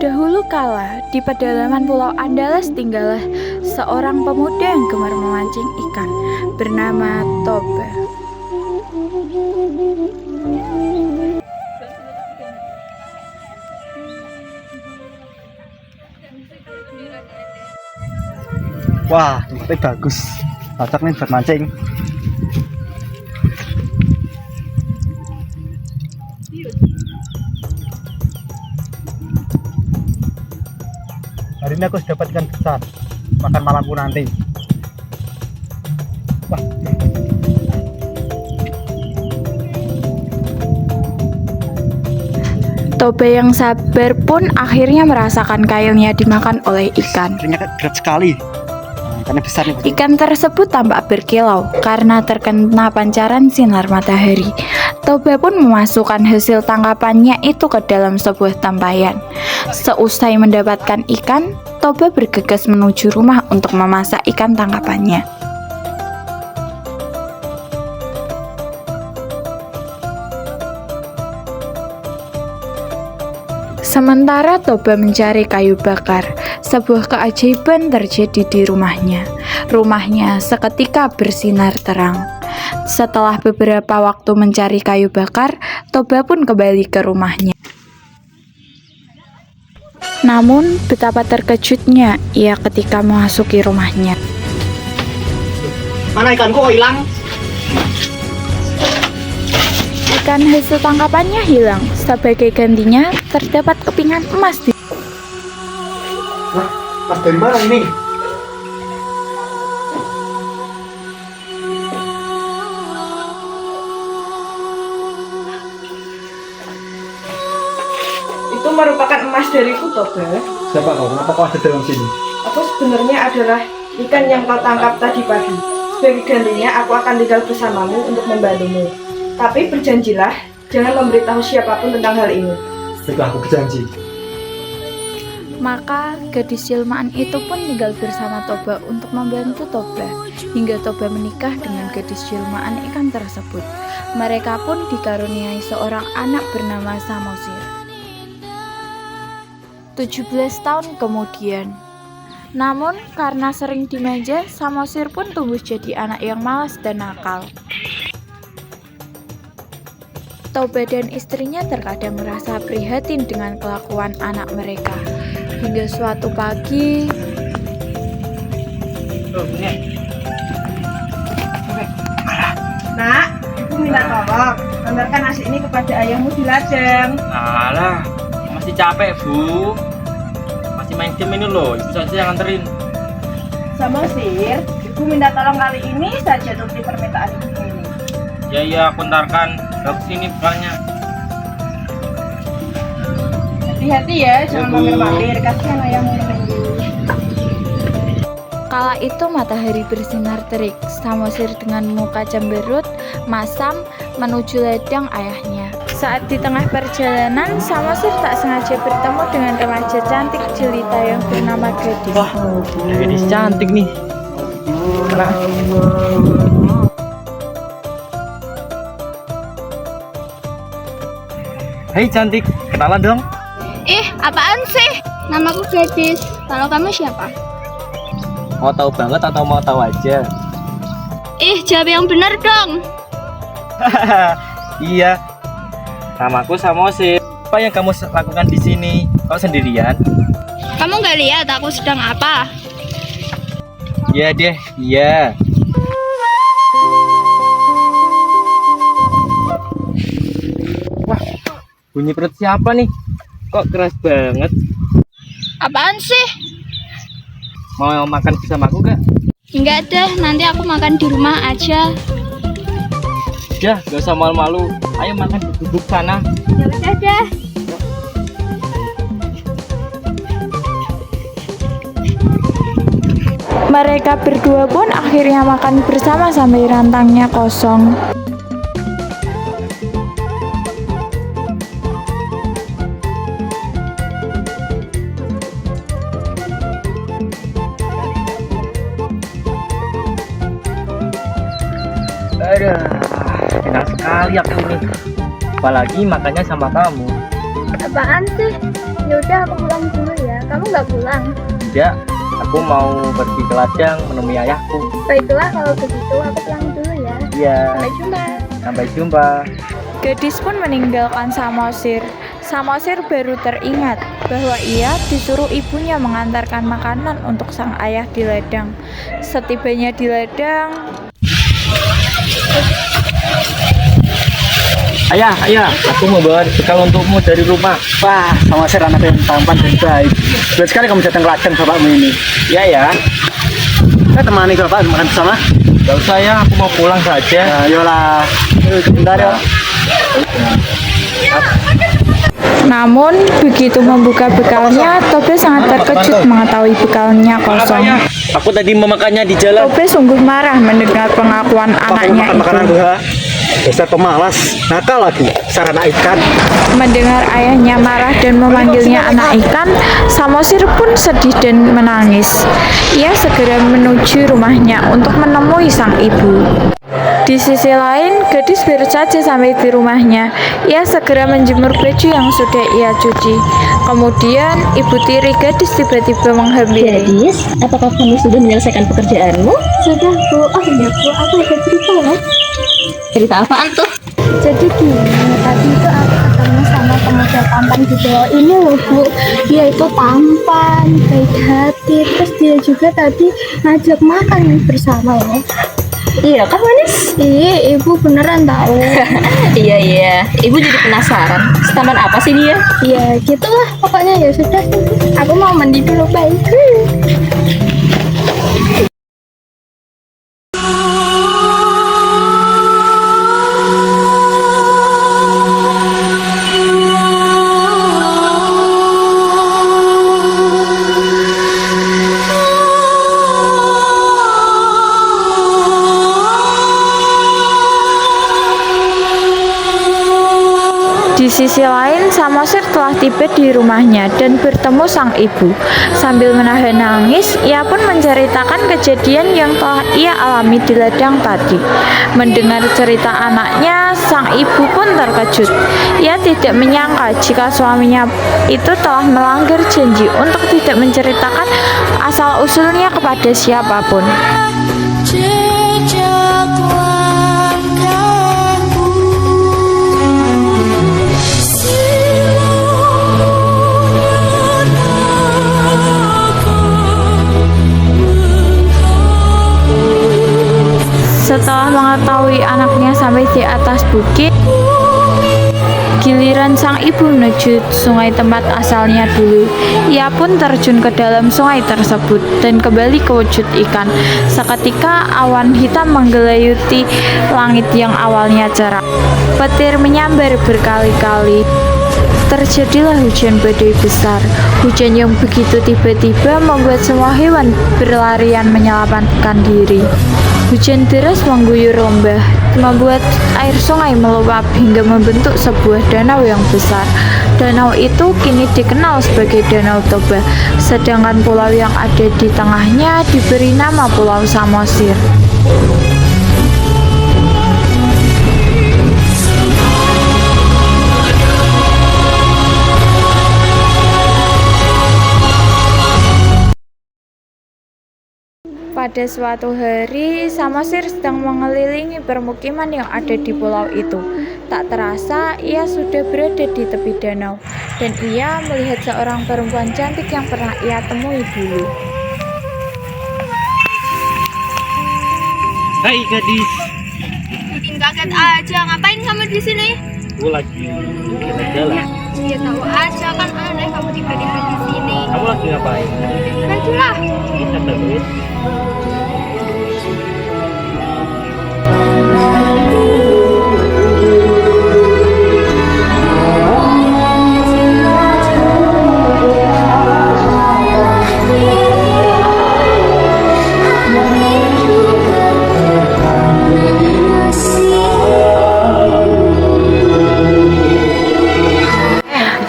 Dahulu kala, di pedalaman Pulau Andalas tinggallah seorang pemuda yang gemar memancing ikan bernama Toba. Wah, tempatnya bagus. Cocok nih buat mancing. Hari ini aku sudah dapat ikan besar. Makan malamku nanti. Wah. Toba yang sabar pun akhirnya merasakan kailnya dimakan oleh ikan. Ternyata berat sekali. Ikannya besar nih. Ikan tersebut tampak berkilau karena terkena pancaran sinar matahari. Toba pun memasukkan hasil tangkapannya itu ke dalam sebuah tempayan. Seusai mendapatkan ikan, Toba bergegas menuju rumah untuk memasak ikan tangkapannya. Sementara Toba mencari kayu bakar, sebuah keajaiban terjadi di rumahnya. Rumahnya seketika bersinar terang. Setelah beberapa waktu mencari kayu bakar, Toba pun kembali ke rumahnya. Namun, betapa terkejutnya ia ketika memasuki rumahnya. Mana ikanku kok hilang? Ikan hasil tangkapannya hilang. Sebagai gantinya, terdapat kepingan emas di... Wah, emas dari mana ini? Itu merupakan emas dariku, Toba. Siapa kau? Kenapa kau ada dalam sini? Aku sebenarnya adalah ikan yang kau tangkap tadi pagi. Sebagai gantinya, aku akan tinggal bersamamu untuk membantumu. Tapi berjanjilah, jangan memberitahu siapapun tentang hal ini. Baiklah, aku berjanji. Maka gadis jelmaan itu pun tinggal bersama Toba untuk membantu Toba hingga Toba menikah dengan gadis jelmaan ikan tersebut. Mereka pun dikaruniai seorang anak bernama Samosir. 17 tahun kemudian. Namun karena sering dimanja, Samosir pun tumbuh jadi anak yang malas dan nakal. Toba dan istrinya terkadang merasa prihatin dengan kelakuan anak mereka. Hingga suatu pagi, Nak, ibu minta tolong antarkan nasi ini kepada ayahmu di ladang. Alah, masih capek bu. Masih main game ini loh, ibu saja yang nganterin. Samosir, ibu minta tolong kali ini saja turuti permintaan ibu ini. Ya, aku ntarkan. Bagus ini bukannya. Hati-hati ya, jangan Bu. mampir-mampir, kasihan ayahmu menunggu. kala itu matahari bersinar terik. Samosir dengan muka cemberut, masam, menuju ladang ayahnya. Saat di tengah perjalanan, Samosir tak sengaja bertemu dengan remaja cantik jelita yang bernama Gadis. Wah, gadis cantik nih. Hai cantik, kenalan dong. Apaan sih? Namaku Gadis. Kalau kamu siapa? Mau tahu banget atau mau tahu aja? Jawab yang benar dong. Iya, namaku Samosir. Apa yang kamu lakukan di sini? Kau sendirian? Kamu nggak lihat aku sedang apa? Iya deh, iya. Wah, bunyi perut siapa nih? Kok keras banget? Apaan sih? Mau makan bersama aku gak? Enggak deh, nanti aku makan di rumah aja. Ya, gak usah malu-malu. Ayo makan duduk sana. Ya udah deh. Mereka berdua pun akhirnya makan bersama sampai rantangnya kosong. Aduh, enak sekali aku ini. Apalagi makannya sama kamu. Apaan sih? Ya udah aku pulang dulu. kamu nggak pulang? Ya, aku mau pergi ke ladang menemui ayahku. Baiklah, kalau begitu aku pulang dulu ya. Iya, Sampai jumpa. sampai jumpa. Gadis pun meninggalkan Samosir. Samosir baru teringat bahwa ia disuruh ibunya mengantarkan makanan untuk sang ayah di ladang. Setibanya di ladang, Ayah, aku mau bawa bekal untukmu dari rumah. Wah, sama saya anak yang tampan dan baik. Betul sekali kamu datang ke ladang bapakmu ini. Iya ya, Saya temani bapak makan bersama. gak usah ya, aku mau pulang saja. Nah, yolah. Sebentar ya. namun begitu membuka bekalnya, Tobe sangat terkejut mengetahui bekalnya kosong. Aku tadi memakannya di jalan. Tobe sungguh marah mendengar pengakuan anaknya Makan makanan itu. gua. Dasar pemalas, nakal lagi, sarana ikan. Mendengar ayahnya marah dan memanggilnya anak ikan, Samosir pun sedih dan menangis. Ia segera menuju rumahnya untuk menemui sang ibu. Di sisi lain, gadis baru saja sampai di rumahnya. Ia segera menjemur baju yang sudah ia cuci. Kemudian, ibu tiri gadis tiba-tiba menghampiri. Gadis, apakah kamu sudah menyelesaikan pekerjaanmu? Sudah Bu, oh iya Bu, aku ada cerita ya. Cerita apaan tuh? Jadi gini, tadi itu aku ketemu sama pemuda tampan di bawah ini loh Bu. Dia itu tampan, baik hati, terus dia juga tadi ngajak makan bersama loh. Iya kan manis? Iya, Ibu beneran tahu. Iya, ibu jadi penasaran. Setampan apa sih dia? Ya gitulah, pokoknya ya sudah. Aku mau mandi dulu, baik. Di sisi lain, Samosir telah tiba di rumahnya dan bertemu sang ibu. Sambil menahan nangis, ia pun menceritakan kejadian yang telah ia alami di ladang tadi. Mendengar cerita anaknya, sang ibu pun terkejut. Ia tidak menyangka jika suaminya itu telah melanggar janji untuk tidak menceritakan asal-usulnya kepada siapapun. Setelah mengetahui anaknya sampai di atas bukit, giliran sang ibu menuju sungai tempat asalnya dulu. Ia pun terjun ke dalam sungai tersebut dan kembali ke wujud ikan. Seketika awan hitam menggelayuti langit yang awalnya cerah. Petir menyambar berkali-kali. Terjadilah hujan badai besar. Hujan yang begitu tiba-tiba membuat semua hewan berlarian menyelamatkan diri. Hujan deras mengguyur lembah, membuat air sungai meluap hingga membentuk sebuah danau yang besar. Danau itu kini dikenal sebagai Danau Toba, sedangkan pulau yang ada di tengahnya diberi nama Pulau Samosir. Pada suatu hari, Samosir sedang mengelilingi permukiman yang ada di pulau itu. Tak terasa, ia sudah berada di tepi danau, dan ia melihat seorang perempuan cantik yang pernah ia temui dulu. Hai gadis, Bikin kaget aja, ngapain kamu di sini? aku lagi jalan-jalan. Ya tahu aja kan aneh kamu tiba-tiba di sini. Kamu lagi ngapain? Bajulah. Kita duit.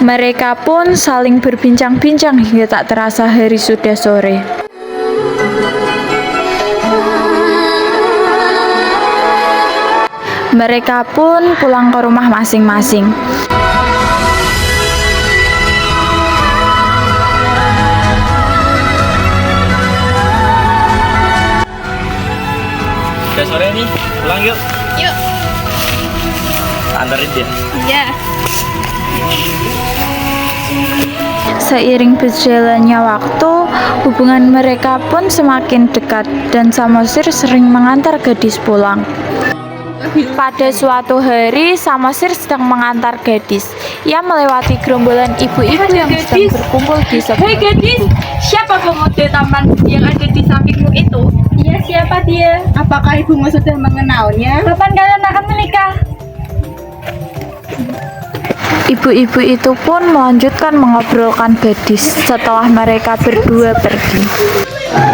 Mereka pun saling berbincang-bincang hingga tak terasa hari sudah sore. Mereka pun pulang ke rumah masing-masing. Udah sore nih, pulang yuk. Yuk. Anterin dia. Iya. Seiring berjalannya waktu, hubungan mereka pun semakin dekat dan Samosir sering mengantar gadis pulang. Pada suatu hari, Samosir sedang mengantar gadis. Ia melewati gerombolan ibu-ibu yang sedang berkumpul di sebuah Hei gadis, siapa pemuda tampan yang ada di sampingmu itu? Iya, siapa dia? Apakah ibumu sudah mengenalnya? Kapan kalian akan menikah? Ibu-ibu itu pun melanjutkan mengobrolkan gadis setelah mereka berdua pergi.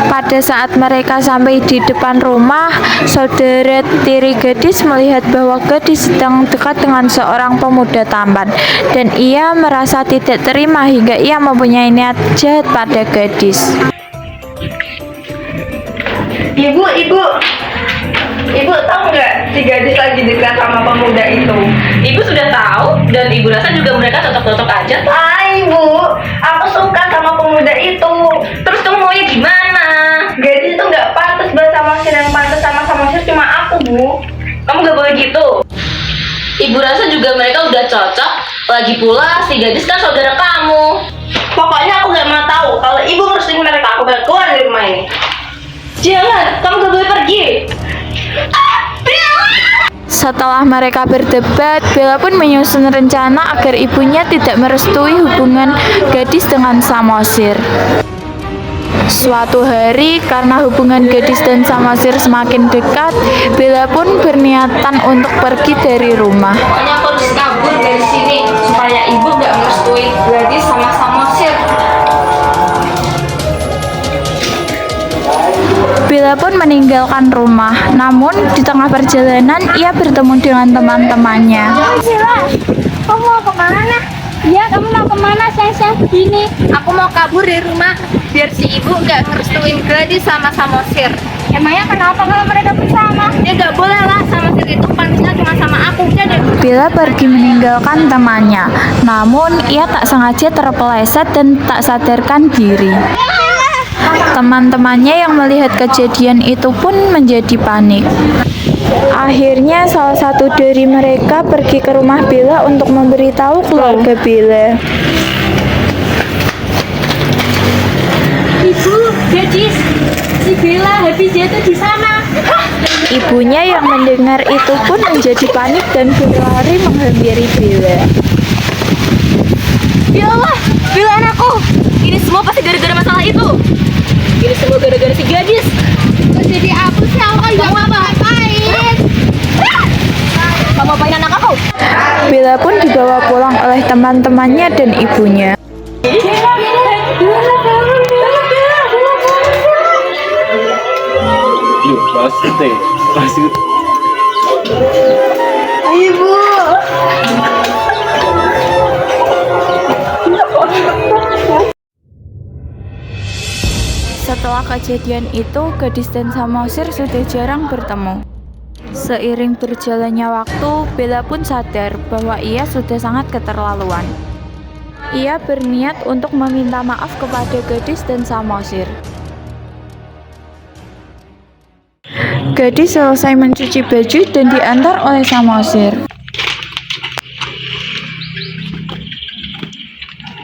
Pada saat mereka sampai di depan rumah, saudara tiri gadis melihat bahwa gadis sedang dekat dengan seorang pemuda tampan dan ia merasa tidak terima hingga ia mempunyai niat jahat pada gadis. Ibu tahu nggak si gadis lagi dekat sama pemuda itu? Ibu sudah tahu dan ibu rasa juga mereka cocok-cocok aja. Ibu, aku suka sama pemuda itu. Terus kamu maunya gimana? Gadis itu nggak pantas bersama Samosir, yang pantas sama Samosir cuma aku, Bu. Kamu gak boleh gitu. Ibu rasa juga mereka udah cocok. Lagi pula si gadis kan saudara kamu. Pokoknya aku nggak mau tahu. Kalau ibu ngerestuin mereka, aku bakal keluar dari rumah ini. Jangan, kamu gak boleh pergi. Setelah mereka berdebat, Bella pun menyusun rencana agar ibunya tidak merestui hubungan gadis dengan Samosir. Suatu hari, karena hubungan gadis dan Samosir semakin dekat, Bella pun berniatan untuk pergi dari rumah. Pokoknya aku harus kabur dari sini supaya ibu gak merestui gadis sama Samosir. Bella pun meninggalkan rumah, namun di tengah perjalanan ia bertemu dengan teman-temannya. Sila, kamu mau kemana? Iya, kamu mau kemana siang-siang begini? Aku mau kabur dari rumah biar si ibu gak ngerestuin gadis sama Samosir. Emangnya kenapa kalau mereka bersama? Ya gak boleh lah, Samosir itu pantasnya cuma sama aku. Udah deh. Bella pergi meninggalkan temannya, namun ia tak sengaja terpeleset dan tak sadarkan diri. Teman-temannya yang melihat kejadian itu pun menjadi panik. Akhirnya salah satu dari mereka pergi ke rumah Bella untuk memberitahu keluarga Bella. Ibu, gadis, si Bella habis jatuh di sana. Ibunya yang mendengar itu pun menjadi panik dan berlari menghampiri Bella. Ya Allah, Bella anakku. Ini semua pasti gara-gara masalah itu. Ini semua gara-gara si gadis. Terus jadi aku sih, aku kan juga ngapain? Kamu apain anak aku? Bella pun dibawa pulang oleh teman-temannya dan ibunya. Yuk, maksud. Ibu. Setelah kejadian itu, gadis dan Samosir sudah jarang bertemu. Seiring berjalannya waktu, Bella pun sadar bahwa ia sudah sangat keterlaluan. Ia berniat untuk meminta maaf kepada gadis dan Samosir. Gadis selesai mencuci baju dan diantar oleh Samosir.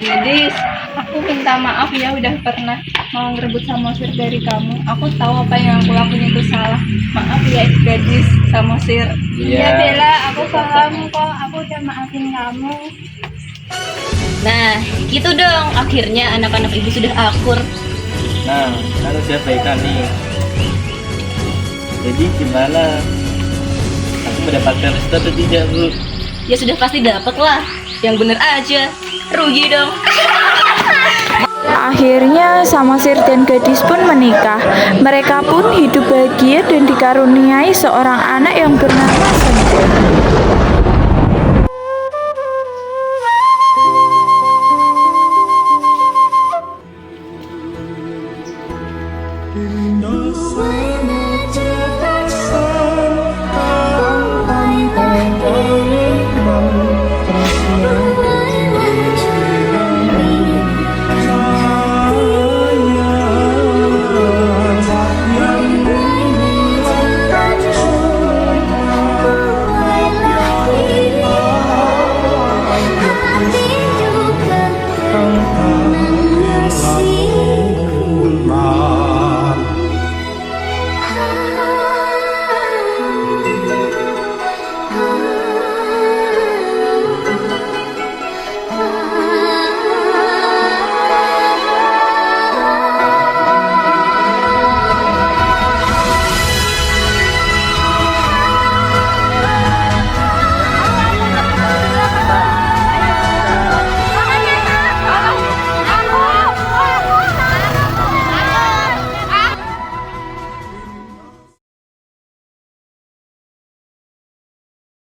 Gadis, aku minta maaf ya udah pernah mau ngerebut Samosir dari kamu. Aku tahu apa yang aku lakuin itu salah. Maaf ya gadis, Samosir. Iya. Bella, aku paham kok. Aku udah maafin kamu. Nah, gitu dong. Akhirnya anak-anak ibu sudah akur. Nah, kan udah baikan nih. Jadi gimana? Aku mendapatkan restu atau tidak, Bu? Ya sudah pasti dapat lah. Yang bener aja. Rugi dong. Akhirnya Samosir dan gadis pun menikah. Mereka pun hidup bahagia dan dikaruniai seorang anak yang bernama Senja.